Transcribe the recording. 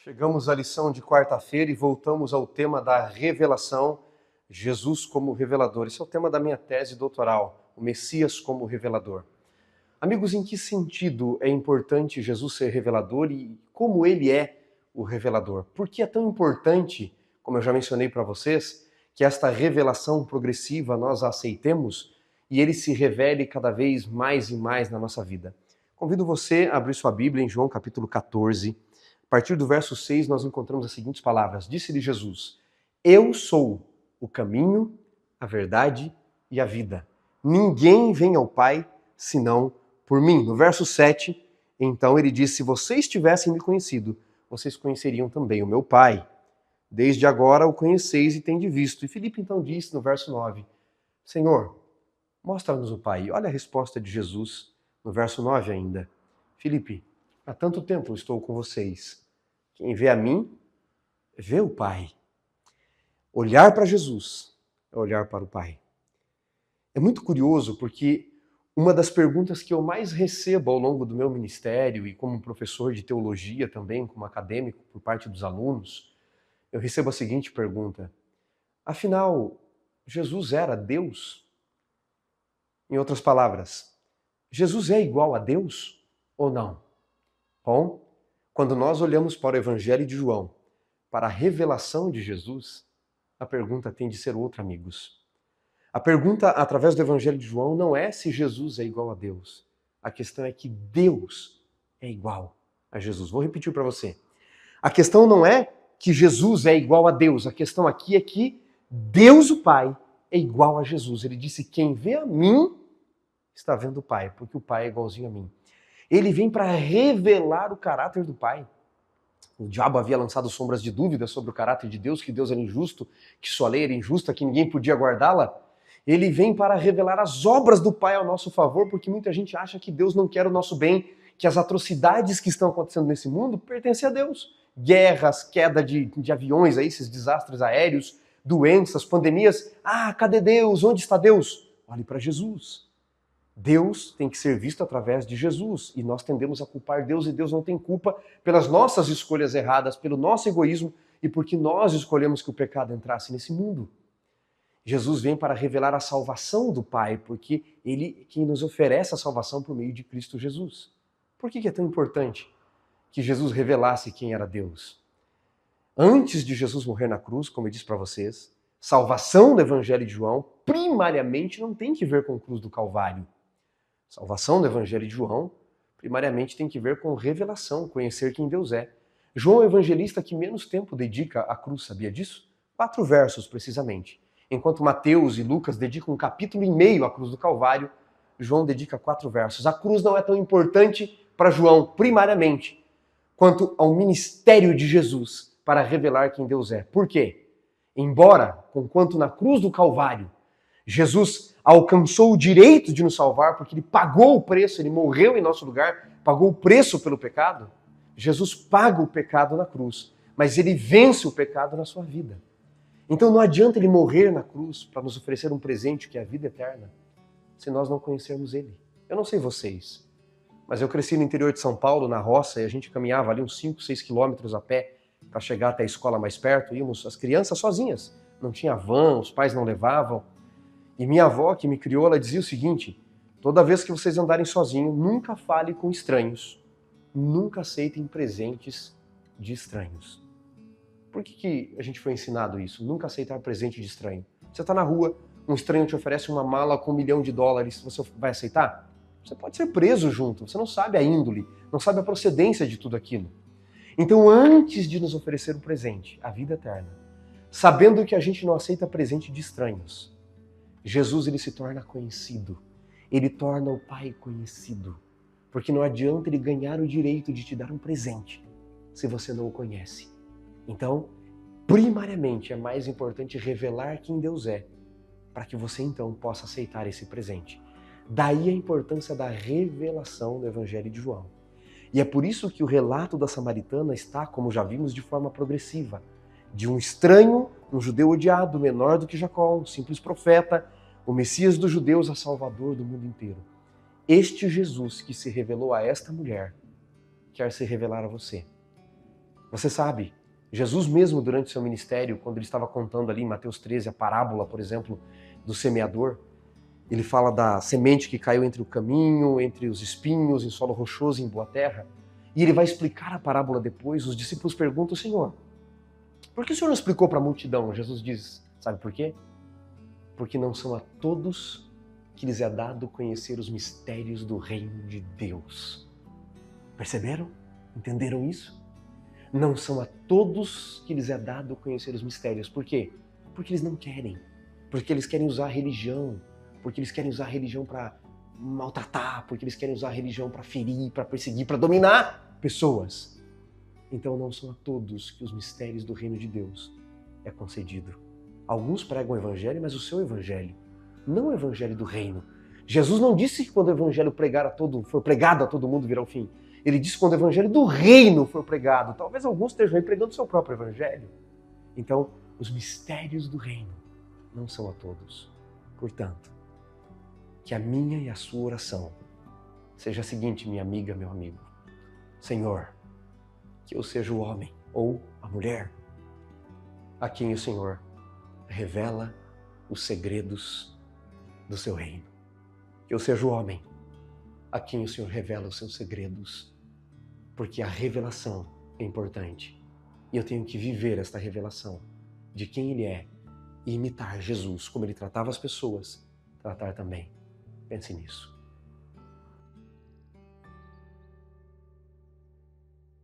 Chegamos à lição de quarta-feira e voltamos ao tema da revelação, Jesus como revelador. Esse é o tema da minha tese doutoral, o Messias como revelador. Amigos, em que sentido é importante Jesus ser revelador e como ele é o revelador? Por que é tão importante, como eu já mencionei para vocês, que esta revelação progressiva nós a aceitemos e ele se revele cada vez mais e mais na nossa vida? Convido você a abrir sua Bíblia em João capítulo 14. A partir do verso 6 nós encontramos as seguintes palavras. Disse-lhe Jesus: Eu sou o caminho, a verdade e a vida. Ninguém vem ao Pai senão por mim. No verso 7, então ele disse: Se vocês tivessem me conhecido, vocês conheceriam também o meu Pai. Desde agora o conheceis e tendes visto. E Filipe então disse no verso 9: Senhor, mostra-nos o Pai. Olha a resposta de Jesus no verso 9 ainda. Filipe, há tanto tempo estou com vocês. Quem vê a mim, vê o Pai. Olhar para Jesus é olhar para o Pai. É muito curioso porque uma das perguntas que eu mais recebo ao longo do meu ministério e como professor de teologia também, como acadêmico, por parte dos alunos, eu recebo a seguinte pergunta: afinal, Jesus era Deus? Em outras palavras, Jesus é igual a Deus ou não? Bom, quando nós olhamos para o Evangelho de João, para a revelação de Jesus, a pergunta tem de ser outra, amigos. A pergunta através do Evangelho de João não é se Jesus é igual a Deus. A questão é que Deus é igual a Jesus. Vou repetir para você. A questão não é que Jesus é igual a Deus. A questão aqui é que Deus, o Pai, é igual a Jesus. Ele disse: quem vê a mim está vendo o Pai, porque o Pai é igualzinho a mim. Ele vem para revelar o caráter do Pai. O diabo havia lançado sombras de dúvida sobre o caráter de Deus, que Deus era injusto, que sua lei era injusta, que ninguém podia guardá-la. Ele vem para revelar as obras do Pai ao nosso favor, porque muita gente acha que Deus não quer o nosso bem, que as atrocidades que estão acontecendo nesse mundo pertencem a Deus. Guerras, queda de aviões, esses desastres aéreos, doenças, pandemias. Ah, cadê Deus? Onde está Deus? Olhe para Jesus. Deus tem que ser visto através de Jesus e nós tendemos a culpar Deus e Deus não tem culpa pelas nossas escolhas erradas, pelo nosso egoísmo e porque nós escolhemos que o pecado entrasse nesse mundo. Jesus vem para revelar a salvação do Pai, porque Ele quem nos oferece a salvação por meio de Cristo Jesus. Por que é tão importante que Jesus revelasse quem era Deus? Antes de Jesus morrer na cruz, como eu disse para vocês, salvação do Evangelho de João primariamente não tem que ver com a cruz do Calvário. Salvação do Evangelho de João, primariamente, tem que ver com revelação, conhecer quem Deus é. João é o evangelista que menos tempo dedica à cruz, sabia disso? 4 versos, precisamente. Enquanto Mateus e Lucas dedicam 1,5 capítulo à cruz do Calvário, João dedica 4 versos. A cruz não é tão importante para João, primariamente, quanto ao ministério de Jesus para revelar quem Deus é. Por quê? Embora, conquanto na cruz do Calvário, Jesus alcançou o direito de nos salvar porque ele pagou o preço, ele morreu em nosso lugar, pagou o preço pelo pecado. Jesus paga o pecado na cruz, mas ele vence o pecado na sua vida. Então não adianta ele morrer na cruz para nos oferecer um presente que é a vida eterna, se nós não conhecermos ele. Eu não sei vocês, mas eu cresci no interior de São Paulo, na roça, e a gente caminhava ali uns 5, 6 quilômetros a pé para chegar até a escola mais perto, íamos as crianças sozinhas, não tinha van, os pais não levavam. E minha avó, que me criou, ela dizia o seguinte: toda vez que vocês andarem sozinhos, nunca fale com estranhos. Nunca aceitem presentes de estranhos. Por que a gente foi ensinado isso? Nunca aceitar presente de estranho. Você está na rua, um estranho te oferece uma mala com $1 milhão, você vai aceitar? Você pode ser preso junto, você não sabe a índole, não sabe a procedência de tudo aquilo. Então, antes de nos oferecer o presente, a vida eterna, sabendo que a gente não aceita presente de estranhos, Jesus ele se torna conhecido, ele torna o Pai conhecido, porque não adianta ele ganhar o direito de te dar um presente se você não o conhece. Então, primariamente é mais importante revelar quem Deus é, para que você então possa aceitar esse presente. Daí a importância da revelação do Evangelho de João. E é por isso que o relato da samaritana está, como já vimos, de forma progressiva. De um estranho, um judeu odiado, menor do que Jacó, um simples profeta, o Messias dos judeus a Salvador do mundo inteiro. Este Jesus que se revelou a esta mulher, quer se revelar a você. Você sabe, Jesus mesmo durante seu ministério, quando ele estava contando ali em Mateus 13 a parábola, por exemplo, do semeador, ele fala da semente que caiu entre o caminho, entre os espinhos, em solo rochoso, em boa terra. E ele vai explicar a parábola depois. Os discípulos perguntam: Senhor, por que o Senhor não explicou para a multidão? Jesus diz: sabe por quê? Porque não são a todos que lhes é dado conhecer os mistérios do reino de Deus. Perceberam? Entenderam isso? Não são a todos que lhes é dado conhecer os mistérios. Por quê? Porque eles não querem. Porque eles querem usar a religião. Porque eles querem usar a religião para maltratar. Porque eles querem usar a religião para ferir, para perseguir, para dominar pessoas. Então não são a todos que os mistérios do reino de Deus é concedido. Alguns pregam o evangelho, mas o seu evangelho, não o evangelho do reino. Jesus não disse que quando o evangelho for pregado a todo mundo virá o fim. Ele disse que quando o evangelho do reino for pregado. Talvez alguns estejam aí pregando o seu próprio evangelho. Então, os mistérios do reino não são a todos. Portanto, que a minha e a sua oração seja a seguinte, minha amiga, meu amigo. Senhor, que eu seja o homem ou a mulher a quem o Senhor revela os segredos do seu reino. Que eu seja o homem a quem o Senhor revela os seus segredos, porque a revelação é importante. E eu tenho que viver esta revelação de quem Ele é e imitar Jesus, como Ele tratava as pessoas, tratar também. Pense nisso.